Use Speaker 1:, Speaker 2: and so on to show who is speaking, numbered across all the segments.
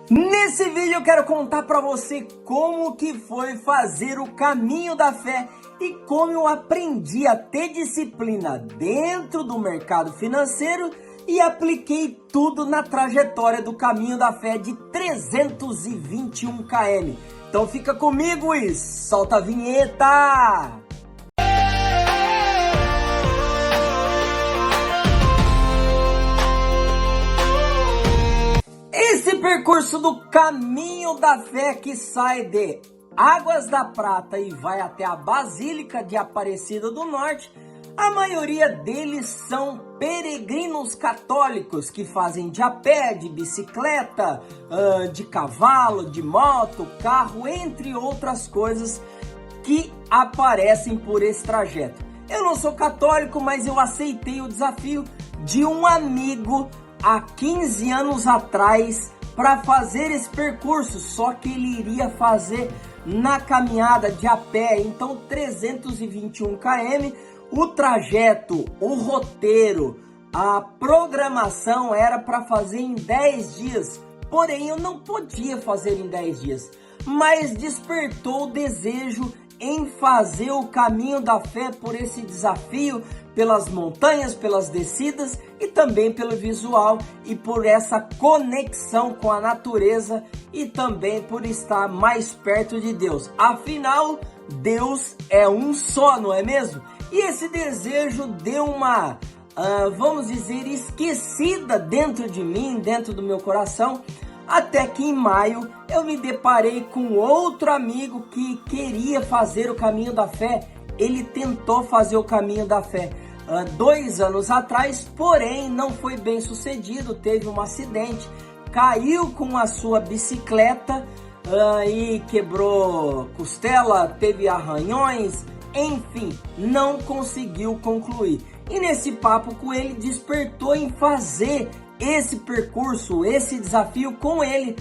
Speaker 1: Nesse vídeo eu quero contar para você como que foi fazer o caminho da fé e como eu aprendi a ter disciplina dentro do mercado financeiro e apliquei tudo na trajetória do caminho da fé de 321 km. Então fica comigo e solta a vinheta! Esse percurso do caminho da fé que sai de Águas da Prata e vai até a Basílica de Aparecida do Norte, a maioria deles são peregrinos católicos que fazem de a pé, de bicicleta, de cavalo, de moto, carro, entre outras coisas que aparecem por esse trajeto. Eu não sou católico, mas eu aceitei o desafio de um amigo há 15 anos atrás para fazer esse percurso, só que ele iria fazer na caminhada de a pé, então 321 km, o trajeto, o roteiro, a programação era para fazer em 10 dias, porém eu não podia fazer em 10 dias, mas despertou o desejo em fazer o caminho da fé por esse desafio, pelas montanhas, pelas descidas e também pelo visual e por essa conexão com a natureza e também por estar mais perto de Deus. Afinal, Deus é um só, não é mesmo? E esse desejo deu uma, vamos dizer, esquecida dentro de mim, dentro do meu coração, até que em maio eu me deparei com outro amigo que queria fazer o caminho da fé. Ele tentou fazer o caminho da fé 2 anos atrás, porém não foi bem sucedido, teve um acidente, caiu com a sua bicicleta e quebrou costela, teve arranhões, enfim, não conseguiu concluir. E nesse papo com ele, despertou em fazer esse percurso, esse desafio com ele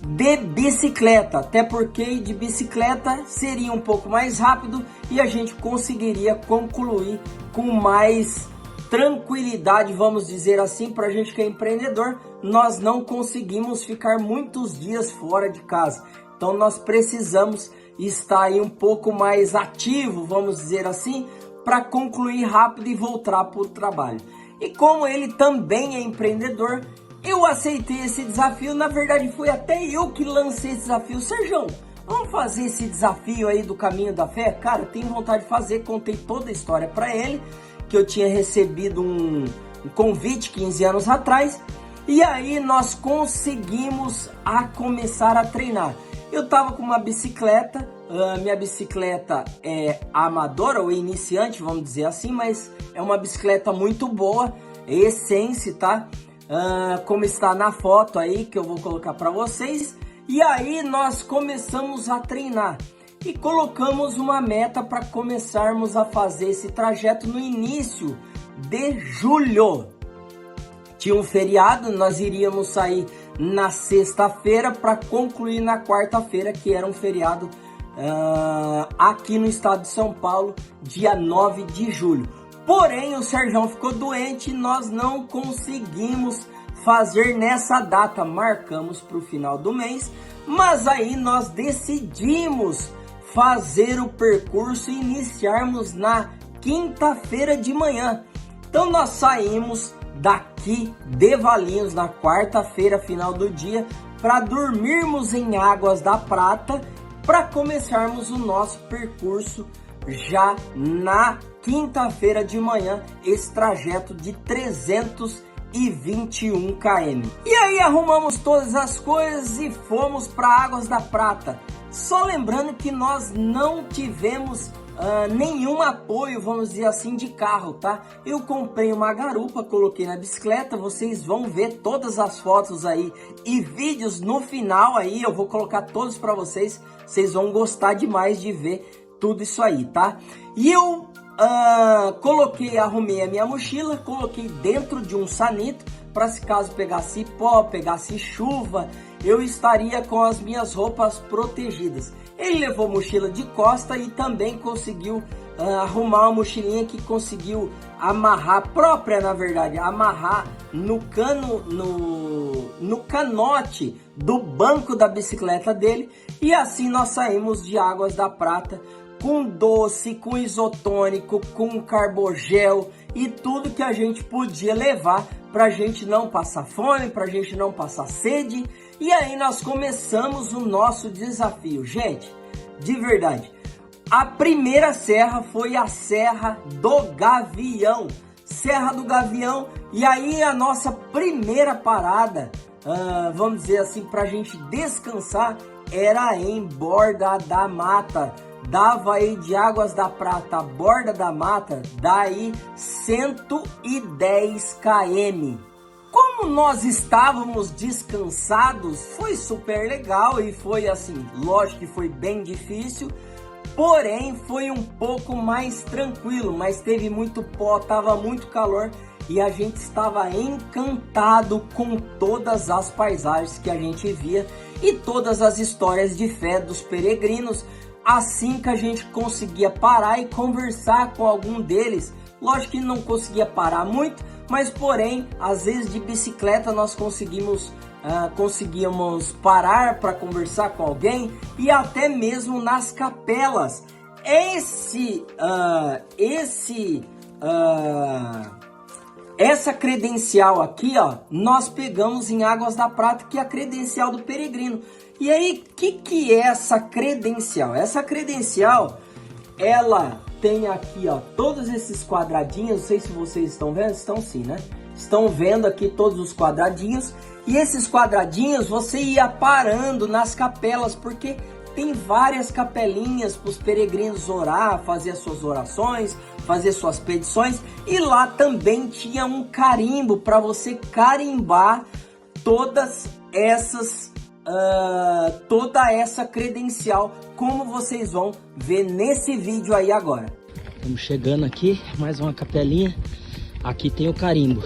Speaker 1: de bicicleta, até porque de bicicleta seria um pouco mais rápido e a gente conseguiria concluir com mais tranquilidade, vamos dizer assim. Para a gente que é empreendedor, nós não conseguimos ficar muitos dias fora de casa, então nós precisamos estar aí um pouco mais ativo, vamos dizer assim, para concluir rápido e voltar para o trabalho. E como ele também é empreendedor, eu aceitei esse desafio. Na verdade, foi até eu que lancei esse desafio. Sérgio, vamos fazer esse desafio aí do caminho da fé? Cara, tenho vontade de fazer. Contei toda a história para ele, que eu tinha recebido um convite 15 anos atrás. E aí nós conseguimos começar a treinar. Eu tava com uma bicicleta, minha bicicleta é amadora ou iniciante, vamos dizer assim, mas é uma bicicleta muito boa, é Essence, tá? Como está na foto aí que eu vou colocar para vocês. E aí nós começamos a treinar e colocamos uma meta para começarmos a fazer esse trajeto no início de julho. Tinha um feriado, nós iríamos sair na sexta-feira para concluir na quarta-feira, que era um feriado aqui no estado de São Paulo, dia 9 de julho. Porém, o Sérgio ficou doente e nós não conseguimos fazer nessa data. Marcamos para o final do mês, mas aí nós decidimos fazer o percurso e iniciarmos na quinta-feira de manhã. Então nós saímos daqui de Valinhos na quarta-feira, final do dia, para dormirmos em Águas da Prata, para começarmos o nosso percurso já na quinta-feira de manhã, esse trajeto de 321 km. E aí arrumamos todas as coisas e fomos para Águas da Prata. Só lembrando que nós não tivemos nenhum apoio, vamos dizer assim, de carro, tá? Eu comprei uma garupa, coloquei na bicicleta, vocês vão ver todas as fotos aí e vídeos no final aí, eu vou colocar todos para vocês, vocês vão gostar demais de ver tudo isso aí, tá? E eu arrumei a minha mochila, coloquei dentro de um sanito, para se caso pegasse pó, pegasse chuva, eu estaria com as minhas roupas protegidas. Ele levou mochila de costa e também conseguiu arrumar uma mochilinha que conseguiu amarrar, própria na verdade, amarrar no cano, no canote do banco da bicicleta dele. E assim nós saímos de Águas da Prata com doce, com isotônico, com carbogel e tudo que a gente podia levar pra gente não passar fome, pra gente não passar sede. E aí nós começamos o nosso desafio. Gente, de verdade, a primeira serra foi a Serra do Gavião. Serra do Gavião. E aí a nossa primeira parada, vamos dizer assim, pra gente descansar, era em Borda da Mata. Dava aí de Águas da Prata a Borda da Mata, daí 110 km. Como nós estávamos descansados, foi super legal e foi assim, lógico que foi bem difícil, porém foi um pouco mais tranquilo, mas teve muito pó, tava muito calor e a gente estava encantado com todas as paisagens que a gente via e todas as histórias de fé dos peregrinos. Assim que a gente conseguia parar e conversar com algum deles, lógico que não conseguia parar muito, mas porém, às vezes de bicicleta nós conseguíamos parar para conversar com alguém e até mesmo nas capelas. Essa credencial aqui, ó, nós pegamos em Águas da Prata, que é a credencial do peregrino. E aí, o que é essa credencial? Essa credencial, ela tem aqui, ó, todos esses quadradinhos, não sei se vocês estão vendo, estão sim, né? Estão vendo aqui todos os quadradinhos, e esses quadradinhos você ia parando nas capelas, porque tem várias capelinhas para os peregrinos orar, fazer as suas orações, fazer suas petições, e lá também tinha um carimbo para você carimbar todas essas toda essa credencial, como vocês vão ver nesse vídeo aí agora.
Speaker 2: Estamos chegando aqui, mais uma capelinha. Aqui tem o carimbo.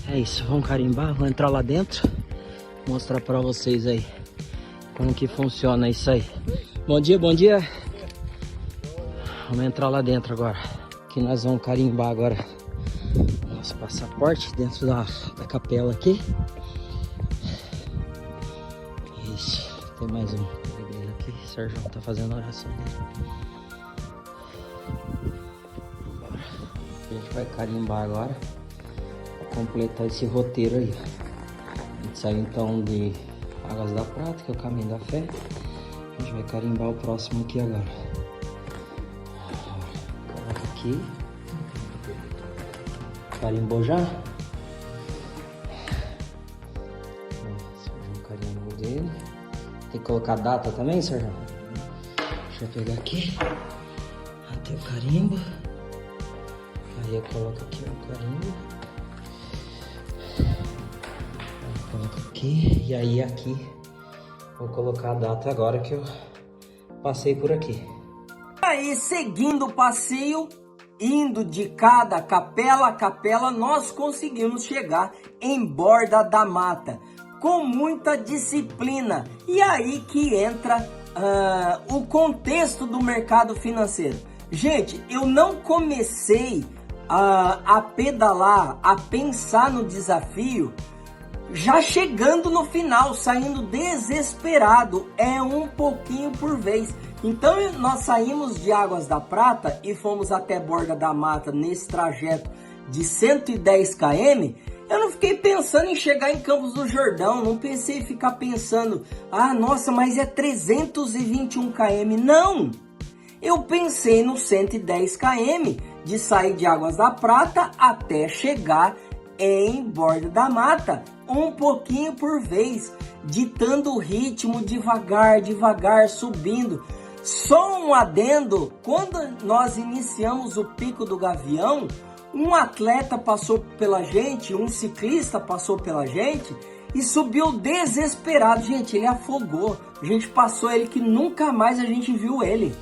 Speaker 2: É isso, vamos carimbar, vamos entrar lá dentro, mostrar para vocês aí como que funciona isso aí. Bom dia, bom dia. Vamos entrar lá dentro agora. Aqui nós vamos carimbar agora nosso passaporte dentro da capela aqui. Isso, tem mais um peregrino aqui. O Sérgio tá fazendo a oração dele. Bora. A gente vai carimbar agora para completar esse roteiro aí. A gente saiu então de Águas da Prata, que é o caminho da fé. A gente vai carimbar o próximo aqui agora. Coloca aqui. Carimbou já? Sérgio, o carimbo dele. Tem que colocar a data também, Sérgio? Deixa eu pegar aqui. Até o carimbo. Aí eu coloco aqui o carimbo. Aí coloco aqui. E aí aqui vou colocar a data agora que eu passei por aqui.
Speaker 1: Aí, seguindo o passeio, indo de cada capela a capela, nós conseguimos chegar em Borda da Mata, com muita disciplina. E aí que entra o contexto do mercado financeiro. Gente, eu não comecei a pedalar, a pensar no desafio, já chegando no final, saindo desesperado, é um pouquinho por vez. Então nós saímos de Águas da Prata e fomos até Borda da Mata nesse trajeto de 110 km. Eu não fiquei pensando em chegar em Campos do Jordão, não pensei em ficar pensando, ah, nossa, mas é 321 km. Não! Eu pensei nos 110 km de sair de Águas da Prata até chegar em Borda da Mata, um pouquinho por vez, ditando o ritmo devagar, devagar, subindo. Só um adendo, quando nós iniciamos o Pico do Gavião, um atleta passou pela gente, um ciclista passou pela gente e subiu desesperado. Gente, ele afogou. A gente passou ele que nunca mais a gente viu ele.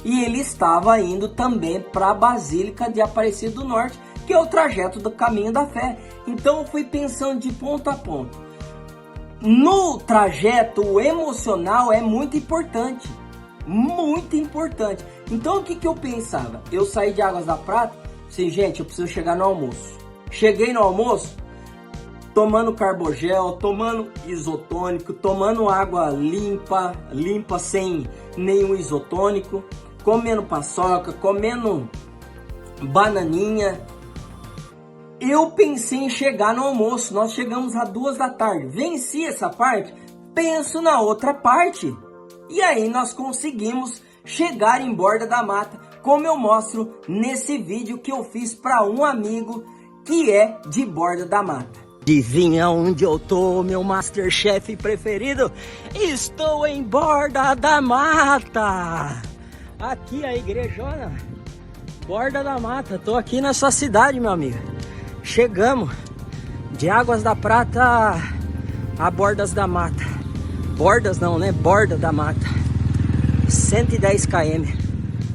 Speaker 1: E ele estava indo também para a Basílica de Aparecida do Norte, que é o trajeto do Caminho da Fé. Então eu fui pensando de ponto a ponto. No trajeto, o emocional é muito importante. Muito importante. Então o que eu pensava? Eu saí de Águas da Prata, Sim, gente, eu preciso chegar no almoço. Cheguei no almoço, tomando carbogel, tomando isotônico, tomando água limpa sem nenhum isotônico, comendo paçoca, comendo bananinha. Eu pensei em chegar no almoço, nós chegamos às 2 da tarde. Venci essa parte, penso na outra parte. E aí nós conseguimos chegar em Borda da Mata, como eu mostro nesse vídeo que eu fiz para um amigo que é de Borda da Mata. Adivinha onde eu tô, meu Masterchef preferido? Estou em Borda da Mata. Aqui a igrejona, Borda da Mata. Tô aqui na sua cidade, meu amigo. Chegamos de Águas da Prata a Bordas da Mata. Bordas não, né? Borda da Mata. 110 km.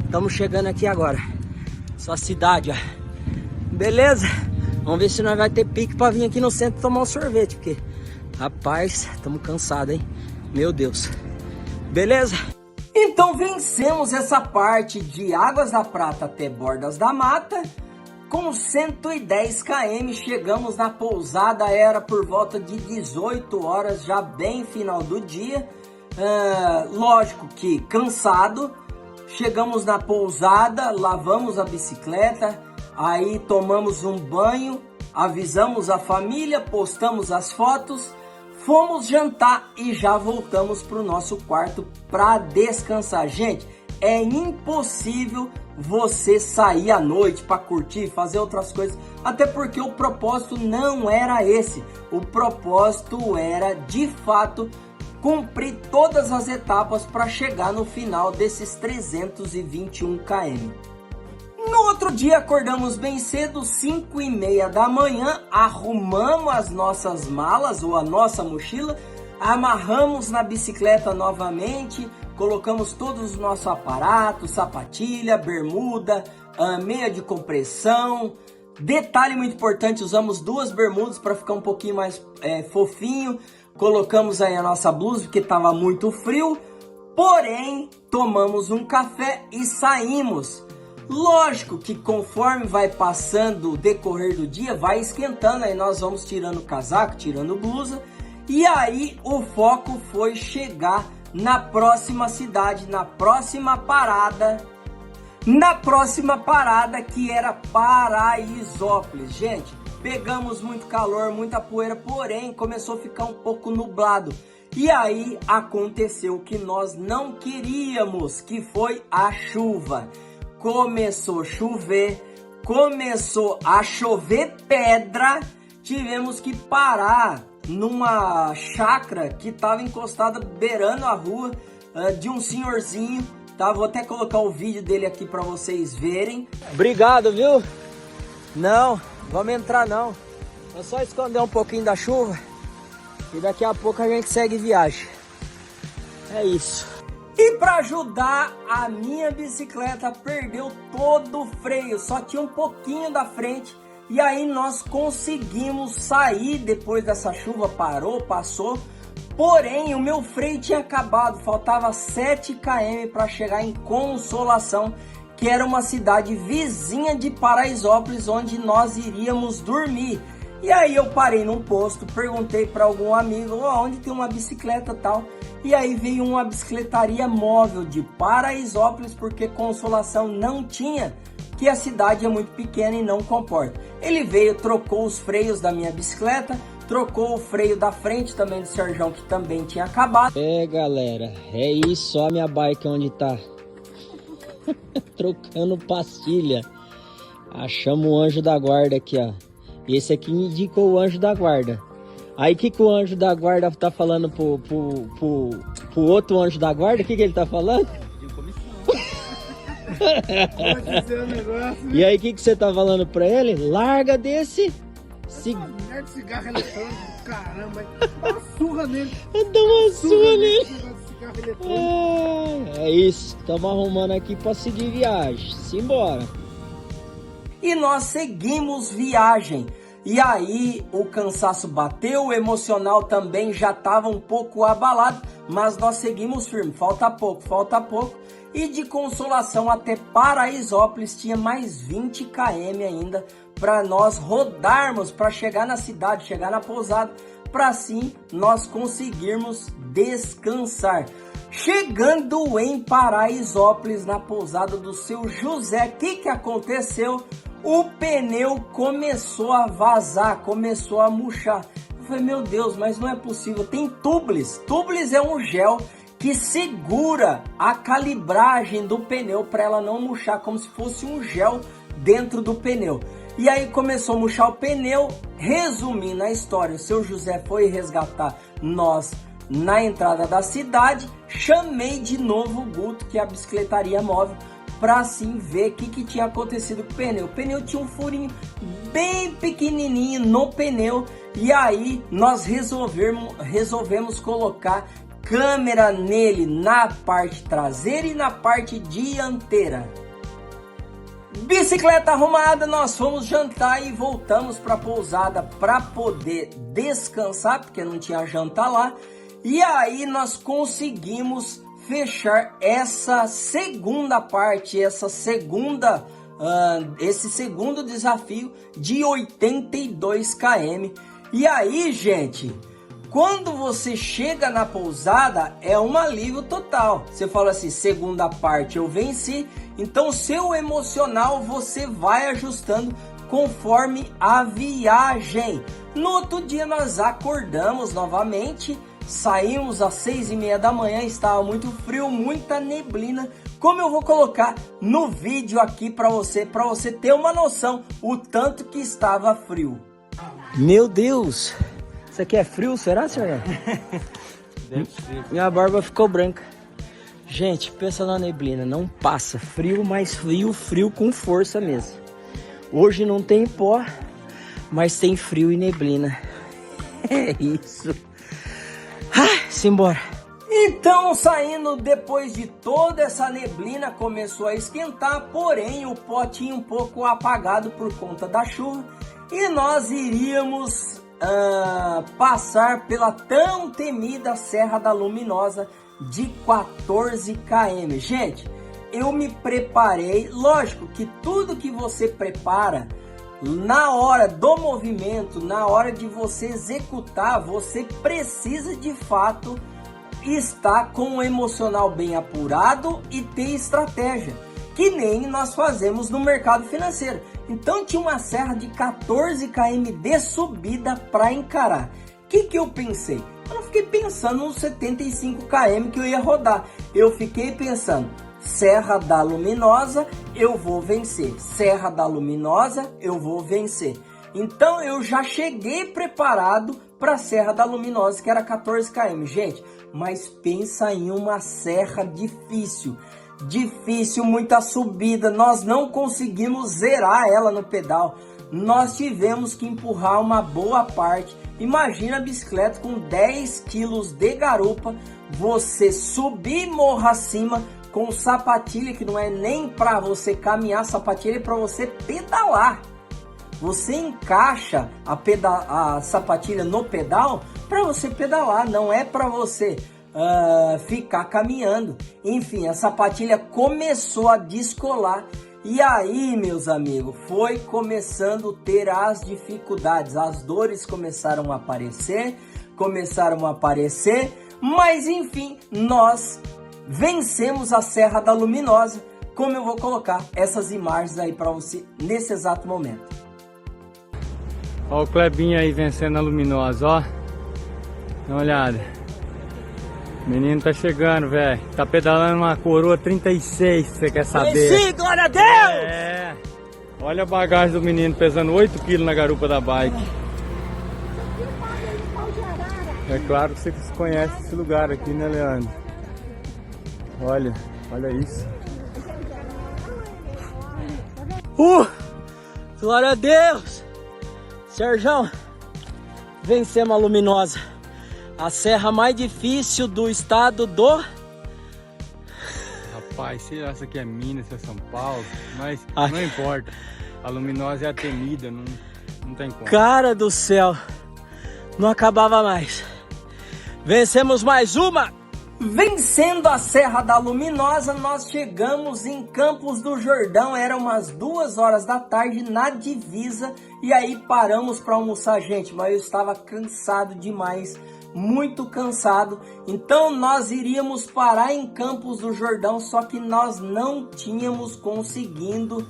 Speaker 1: Estamos chegando aqui agora. Sua cidade, ó. Beleza? Vamos ver se nós vai ter pique pra vir aqui no centro tomar um sorvete. Porque, rapaz, estamos cansados, hein? Meu Deus. Beleza? Então vencemos essa parte de Águas da Prata até Bordas da Mata. Com 110 km chegamos na pousada, era por volta de 18 horas, já bem final do dia. Lógico que cansado. Chegamos na pousada, lavamos a bicicleta, aí tomamos um banho, avisamos a família, postamos as fotos, fomos jantar e já voltamos para o nosso quarto para descansar. Gente, é impossível você sair à noite para curtir, fazer outras coisas, até porque o propósito não era esse. O propósito era, de fato, cumprir todas as etapas para chegar no final desses 321 km. No outro dia acordamos bem cedo, 5h30 da manhã, arrumamos as nossas malas ou a nossa mochila, amarramos na bicicleta novamente, colocamos todos os nossos aparatos, sapatilha, bermuda, meia de compressão. Detalhe muito importante, usamos 2 bermudas para ficar um pouquinho mais fofinho. Colocamos aí a nossa blusa porque estava muito frio, porém tomamos um café e saímos. Lógico que conforme vai passando o decorrer do dia, vai esquentando, aí nós vamos tirando o casaco, tirando blusa, e aí o foco foi chegar na próxima cidade, na próxima parada que era Paraisópolis. Gente, pegamos muito calor, muita poeira, porém começou a ficar um pouco nublado. E aí aconteceu o que nós não queríamos, que foi a chuva. Começou a chover pedra, tivemos que parar numa chácara que estava encostada beirando a rua de um senhorzinho, tá? Vou até colocar o vídeo dele aqui para vocês verem. Obrigado, viu? Não, vamos entrar não. É só esconder um pouquinho da chuva e daqui a pouco a gente segue viagem. É isso. E para ajudar, a minha bicicleta perdeu todo o freio, só tinha um pouquinho da frente. E aí nós conseguimos sair depois dessa chuva, parou, passou. Porém, o meu freio tinha acabado, faltava 7 km para chegar em Consolação, que era uma cidade vizinha de Paraisópolis, onde nós iríamos dormir. E aí eu parei num posto, perguntei para algum amigo, onde tem uma bicicleta tal. E aí veio uma bicicletaria móvel de Paraisópolis, porque Consolação não tinha, que a cidade é muito pequena e não comporta. Ele veio, trocou os freios da minha bicicleta, trocou o freio da frente também do Serjão, que também tinha acabado. Galera, é isso, ó a minha bike onde tá. Trocando pastilha. Achamos o anjo da guarda aqui, ó. Esse aqui me indicou o anjo da guarda. Aí o que o anjo da guarda tá falando pro outro anjo da guarda? O que ele tá falando? De comissão. Pode dizer um negócio. E aí o que você tá falando pra ele? Larga desse cigarro eletrônico, caramba. Dá uma surra nele. Dá uma surra nele. É isso, estamos arrumando aqui para seguir viagem. Simbora. E nós seguimos viagem. E aí o cansaço bateu, o emocional também já estava um pouco abalado, mas nós seguimos firme. Falta pouco. e de Consolação até Paraisópolis tinha mais 20 km ainda para nós rodarmos, para chegar na cidade, chegar na pousada, para assim nós conseguirmos descansar. Chegando em Paraisópolis, na pousada do seu José, o que aconteceu? O pneu começou a vazar, começou a murchar. Eu falei, meu Deus, mas não é possível. Tem Tubeless. Tubeless é um gel que segura a calibragem do pneu para ela não murchar, como se fosse um gel dentro do pneu. E aí começou a murchar o pneu. Resumindo a história, o seu José foi resgatar nós na entrada da cidade. Chamei de novo o Guto, que é a bicicletaria móvel, para assim ver o que tinha acontecido com o pneu. O pneu tinha um furinho bem pequenininho no pneu, e aí nós resolvemos colocar câmera nele na parte traseira e na parte dianteira. Bicicleta arrumada, nós fomos jantar e voltamos para a pousada para poder descansar, porque não tinha janta lá. E aí nós conseguimos fechar essa segunda parte, esse segundo desafio de 82 km. E aí, gente, quando você chega na pousada, é um alívio total. Você fala assim, segunda parte eu venci. Então, seu emocional você vai ajustando conforme a viagem. No outro dia nós acordamos novamente. Saímos às 6h30 da manhã, estava muito frio, muita neblina, como eu vou colocar no vídeo aqui para você ter uma noção o tanto que estava frio.
Speaker 2: Meu Deus, isso aqui é frio, será, senhor?
Speaker 3: Deve ser.
Speaker 2: Minha barba ficou branca. Gente, pensa na neblina, não passa, frio, mas frio com força mesmo. Hoje não tem pó, mas tem frio e neblina. É isso. Simbora.
Speaker 1: Então, saindo depois de toda essa neblina, começou a esquentar, porém o pó tinha um pouco apagado por conta da chuva, e nós iríamos passar pela tão temida Serra da Luminosa de 14 km. Gente, eu me preparei, lógico que tudo que você prepara na hora do movimento, na hora de você executar, você precisa de fato estar com o emocional bem apurado e ter estratégia, que nem nós fazemos no mercado financeiro. Então tinha uma serra de 14 km de subida para encarar. O que eu pensei? Eu não fiquei pensando nos 75 km que eu ia rodar, eu fiquei pensando, Serra da Luminosa, eu vou vencer. Serra da Luminosa, eu vou vencer. Então eu já cheguei preparado para a Serra da Luminosa, que era 14 km. Gente, mas pensa em uma serra difícil. Difícil, muita subida. Nós não conseguimos zerar ela no pedal. Nós tivemos que empurrar uma boa parte. Imagina a bicicleta com 10 quilos de garupa. Você subir morro acima, com sapatilha que não é nem para você caminhar, sapatilha é para você pedalar. Você encaixa a sapatilha no pedal para você pedalar, não é para você ficar caminhando. Enfim, a sapatilha começou a descolar e aí, meus amigos, foi começando a ter as dificuldades, as dores começaram a aparecer, mas enfim, nós vencemos a Serra da Luminosa, como eu vou colocar essas imagens aí para você nesse exato momento.
Speaker 3: Ó o Clebinho aí vencendo a Luminosa, ó. Dá uma olhada. O menino tá chegando, velho. Tá pedalando uma Coroa 36, se você quer saber.
Speaker 2: Venci, glória a Deus!
Speaker 3: É. Olha a bagagem do menino, pesando 8 kg na garupa da bike. É claro que você conhece esse lugar aqui, né, Leandro? Olha isso.
Speaker 2: Glória a Deus! Serjão, vencemos a Luminosa. A serra mais difícil do estado do...
Speaker 3: Rapaz, sei lá se aqui é Minas, se é São Paulo, mas não importa. A Luminosa é a temida, não tem como.
Speaker 2: Cara do céu, não acabava mais. Vencemos mais uma
Speaker 1: Vencendo a Serra da Luminosa, nós chegamos em Campos do Jordão, eram umas 2 horas da tarde na divisa, e aí paramos para almoçar, gente, mas eu estava cansado demais, muito cansado, então nós iríamos parar em Campos do Jordão, só que nós não tínhamos conseguido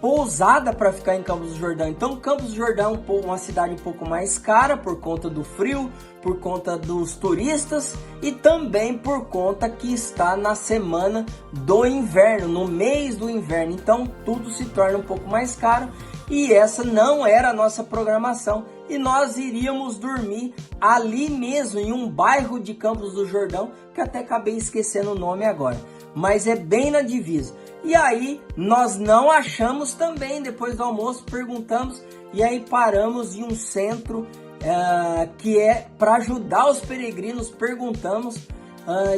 Speaker 1: pousada para ficar em Campos do Jordão. Então Campos do Jordão é uma cidade um pouco mais cara por conta do frio, por conta dos turistas e também por conta que está na semana do inverno, no mês do inverno. Então tudo se torna um pouco mais caro e essa não era a nossa programação. E nós iríamos dormir ali mesmo, em um bairro de Campos do Jordão, que até acabei esquecendo o nome agora, mas é bem na divisa. E aí nós não achamos também, depois do almoço perguntamos, e aí paramos em um centro que é para ajudar os peregrinos, perguntamos,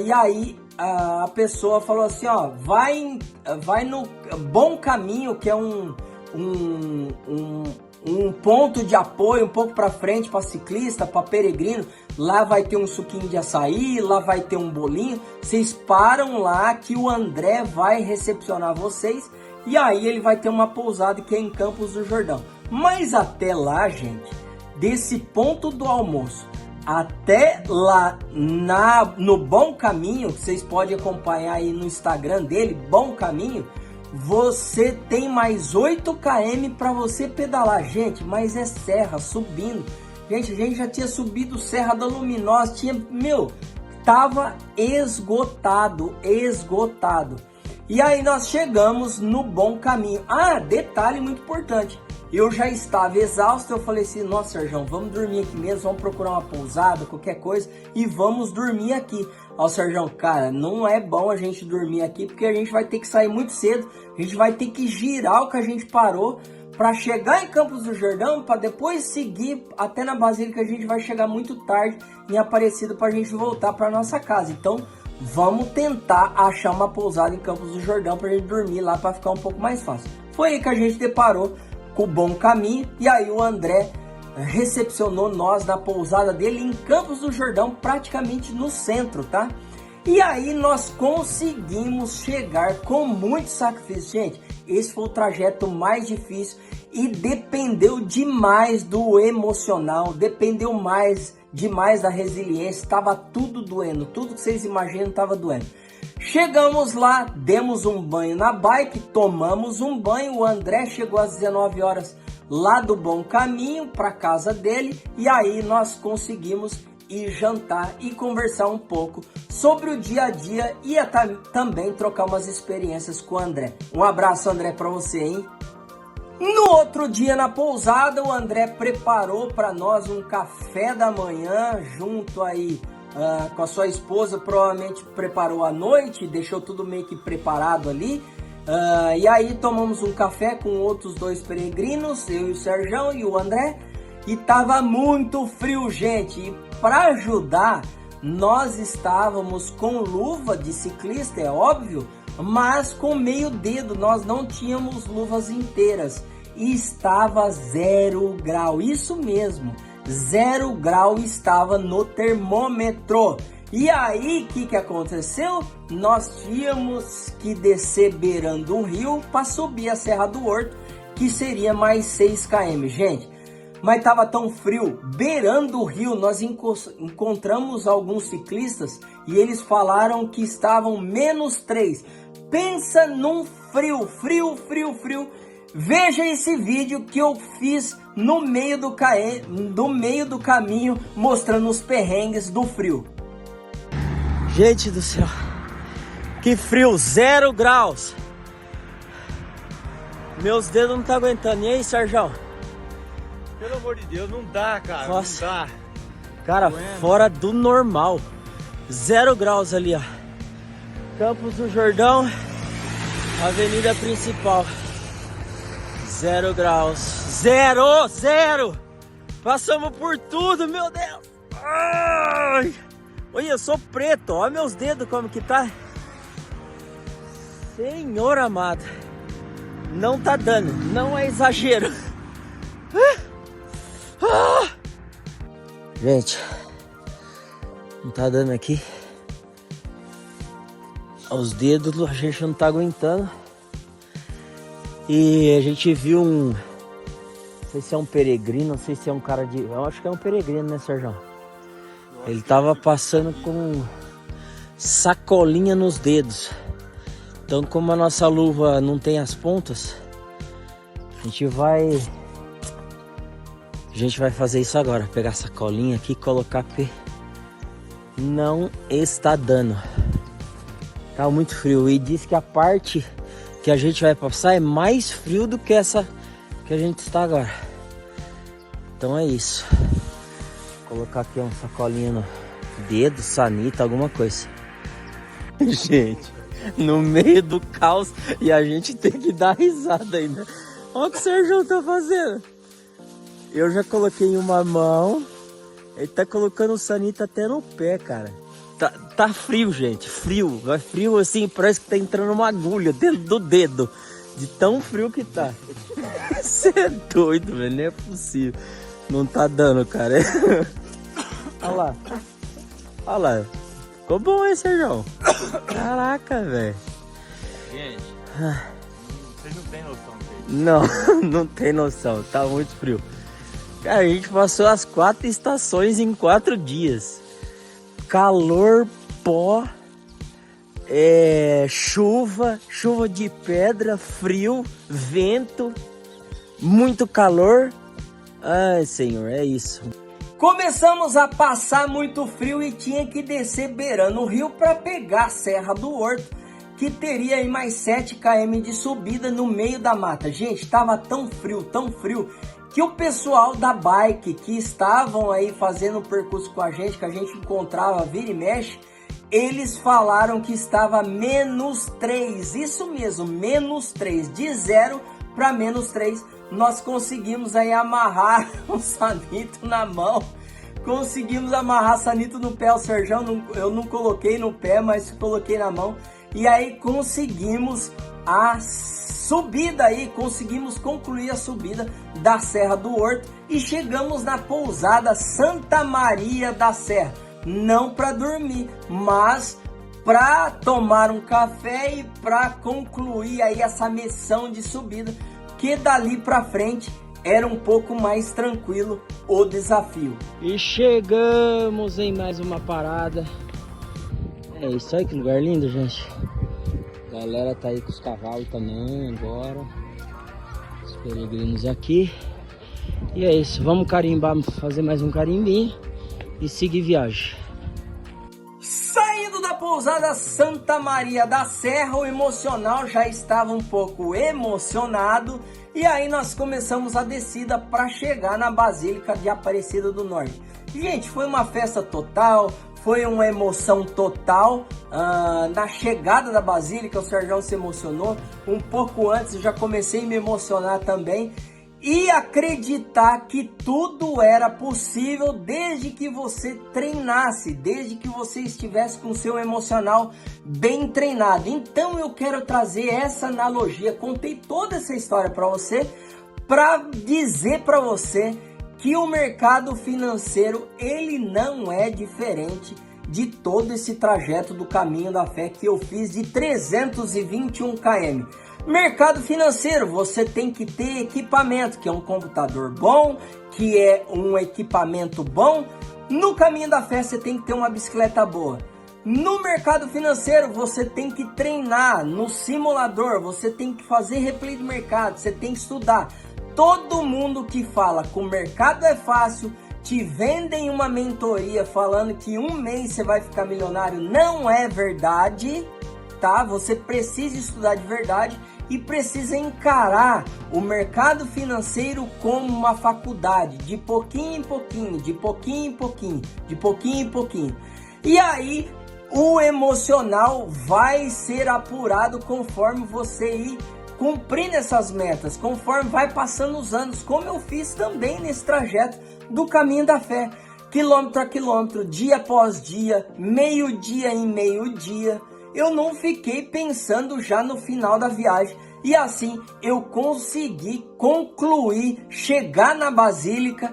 Speaker 1: e aí a pessoa falou assim, ó, vai no Bom Caminho, que é um ponto de apoio um pouco para frente para ciclista, para peregrino. Lá vai ter um suquinho de açaí, lá vai ter um bolinho. Vocês param lá que o André vai recepcionar vocês e aí ele vai ter uma pousada que é em Campos do Jordão. Mas até lá, gente, desse ponto do almoço até lá no Bom Caminho, que vocês podem acompanhar aí no Instagram dele, Bom Caminho, você tem mais 8 km para você pedalar, gente, mas é serra, subindo. Gente, a gente já tinha subido Serra da Luminosa, tava esgotado. E aí nós chegamos no Bom Caminho. Ah, detalhe muito importante, eu já estava exausto, eu falei assim, nossa, Sérgio, vamos dormir aqui mesmo, vamos procurar uma pousada, qualquer coisa, e vamos dormir aqui. Ó, Sérgio, cara, não é bom a gente dormir aqui, porque a gente vai ter que sair muito cedo, a gente vai ter que girar o que a gente parou, para chegar em Campos do Jordão, para depois seguir até na Basílica. A gente vai chegar muito tarde em Aparecida para a gente voltar para nossa casa. Então vamos tentar achar uma pousada em Campos do Jordão para a gente dormir lá, para ficar um pouco mais fácil. Foi aí que a gente deparou com o Bom Caminho, e aí o André recepcionou nós na pousada dele em Campos do Jordão, praticamente no centro, tá? E aí nós conseguimos chegar com muito sacrifício, gente. Esse foi o trajeto mais difícil e dependeu demais do emocional, dependeu demais da resiliência, estava tudo doendo, tudo que vocês imaginam estava doendo. Chegamos lá, demos um banho na bike, tomamos um banho, o André chegou às 19 horas lá do Bom Caminho para casa dele, e aí nós conseguimos ir jantar e conversar um pouco sobre o dia a dia e também trocar umas experiências com o André. Um abraço, André, para você, hein? No outro dia na pousada, o André preparou para nós um café da manhã junto aí com a sua esposa, provavelmente preparou à noite, deixou tudo meio que preparado ali. E aí tomamos um café com outros 2 peregrinos, eu e o Sérgio e o André, e tava muito frio, gente. E para ajudar, nós estávamos com luva de ciclista, é óbvio, mas com meio dedo, nós não tínhamos luvas inteiras. E estava 0 grau, isso mesmo, 0 grau estava no termômetro. E aí, o que aconteceu? Nós tínhamos que descer beirando um rio para subir a Serra do Horto, que seria mais 6 km, gente. Mas estava tão frio, beirando o rio, nós encontramos alguns ciclistas e eles falaram que estavam -3. Pensa num frio. Veja esse vídeo que eu fiz no meio do caminho, mostrando os perrengues do frio.
Speaker 2: Gente do céu, que frio, 0 graus. Meus dedos não tá aguentando. E aí, Sérgio?
Speaker 3: Pelo amor de Deus, não dá, cara.
Speaker 2: Nossa.
Speaker 3: Não dá.
Speaker 2: Cara, fora do normal. 0 graus ali, ó. Campos do Jordão, avenida principal. 0 graus. Zero! Passamos por tudo, meu Deus. Ai! Olha, eu sou preto. Olha meus dedos como que tá. Senhor amado. Não tá dando. Não é exagero. Gente, Não tá dando aqui. Os dedos a gente não tá aguentando. E a gente viu um... Não sei se é um peregrino, não sei se é um cara de... Eu acho que é um peregrino, né, Sérgio? Ele tava passando com sacolinha nos dedos. Então, como a nossa luva não tem as pontas, a gente vai fazer isso agora. Pegar a sacolinha aqui e colocar, porque não está dando. Tá muito frio. E diz que a parte que a gente vai passar é mais frio do que essa que a gente está agora. Então é isso. Vou colocar aqui uma sacolinha no dedo, sanita, alguma coisa. Gente, no meio do caos e a gente tem que dar risada ainda. Olha o que o Sérgio tá fazendo. Eu já coloquei em uma mão. Ele tá colocando o sanita até no pé, cara. Tá frio, gente. Frio. Vai frio assim, parece que tá entrando uma agulha dentro do dedo. De tão frio que tá. Você é doido, velho. Não é possível. Não tá dando, cara. Olha lá. Olha lá. Ficou bom, hein, Sérgio? Caraca, velho.
Speaker 3: Gente, vocês não tem noção disso.
Speaker 2: Não, não tem noção. Tá muito frio. Cara, a gente passou as 4 estações em 4 dias. Calor, pó, chuva de pedra, frio, vento, muito calor. Ai, Senhor, é isso.
Speaker 1: Começamos a passar muito frio e tinha que descer beirando o rio para pegar a Serra do Horto, que teria aí mais 7 km de subida no meio da mata. Gente, tava tão frio, que o pessoal da bike que estavam aí fazendo o percurso com a gente, que a gente encontrava vira e mexe, eles falaram que estava -3, isso mesmo, -3, de 0 para -3, nós conseguimos aí amarrar o sanito na mão, conseguimos amarrar sanito no pé, o Sérgio, eu não coloquei no pé, mas coloquei na mão, e aí conseguimos a subida aí, conseguimos concluir a subida da Serra do Horto e chegamos na pousada Santa Maria da Serra, não para dormir, mas para tomar um café e para concluir aí essa missão de subida, que dali para frente era um pouco mais tranquilo o desafio.
Speaker 2: E chegamos em mais uma parada. É isso aí, que lugar lindo, gente. A galera tá aí com os cavalos também agora. Os peregrinos aqui. E é isso, vamos carimbar, fazer mais um carimbinho e seguir viagem.
Speaker 1: Saindo da pousada Santa Maria da Serra, o emocional já estava um pouco emocionado. E aí nós começamos a descida para chegar na Basílica de Aparecida do Norte. Gente, foi uma festa total. Foi uma emoção total. Na chegada da Basílica, o Sérgio se emocionou. Um pouco antes eu já comecei a me emocionar também. E acreditar que tudo era possível desde que você treinasse, desde que você estivesse com o seu emocional bem treinado. Então eu quero trazer essa analogia, contei toda essa história para você, para dizer para você que o mercado financeiro, ele não é diferente de todo esse trajeto do caminho da fé que eu fiz de 321 km. Mercado financeiro, você tem que ter equipamento, que é um computador bom, que é um equipamento bom. No caminho da fé, você tem que ter uma bicicleta boa. No mercado financeiro, você tem que treinar no simulador, você tem que fazer replay de mercado, você tem que estudar. Todo mundo que fala que o mercado é fácil, te vendem uma mentoria falando que um mês você vai ficar milionário, não é verdade, tá? Você precisa estudar de verdade e precisa encarar o mercado financeiro como uma faculdade, de pouquinho em pouquinho, de pouquinho em pouquinho, de pouquinho em pouquinho. E aí o emocional vai ser apurado conforme você ir cumprindo essas metas, conforme vai passando os anos, como eu fiz também nesse trajeto do caminho da fé, quilômetro a quilômetro, dia após dia, meio-dia em meio-dia. Eu não fiquei pensando já no final da viagem, e assim eu consegui concluir, chegar na Basílica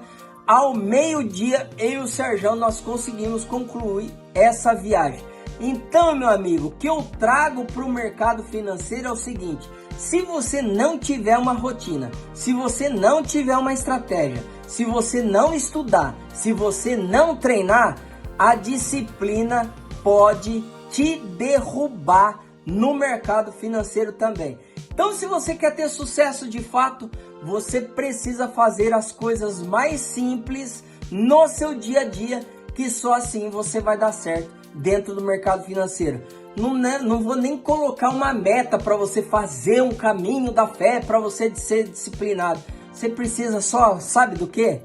Speaker 1: ao meio-dia, eu e o Serjão, nós conseguimos concluir essa viagem. Então, meu amigo, o que eu trago para o mercado financeiro é o seguinte: se você não tiver uma rotina, se você não tiver uma estratégia, se você não estudar, se você não treinar, a disciplina pode te derrubar no mercado financeiro também. Então, se você quer ter sucesso de fato, você precisa fazer as coisas mais simples no seu dia a dia, que só assim você vai dar certo dentro do mercado financeiro. Não vou nem colocar uma meta para você fazer um caminho da fé, para você ser disciplinado. Você precisa só, sabe do quê?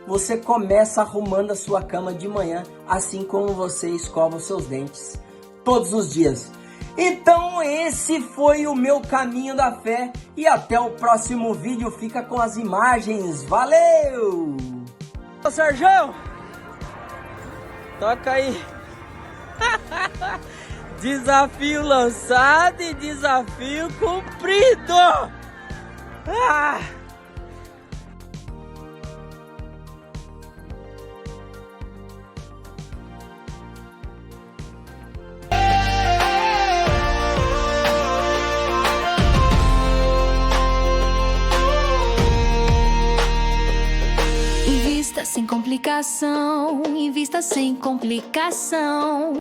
Speaker 1: Você começa arrumando a sua cama de manhã, assim como você escova os seus dentes todos os dias. Então esse foi o meu caminho da fé e até o próximo vídeo. Fica com as imagens. Valeu! Ô Serjão, toca aí. Desafio lançado e desafio cumprido. Ah!
Speaker 4: Invista sem complicação, invista sem complicação.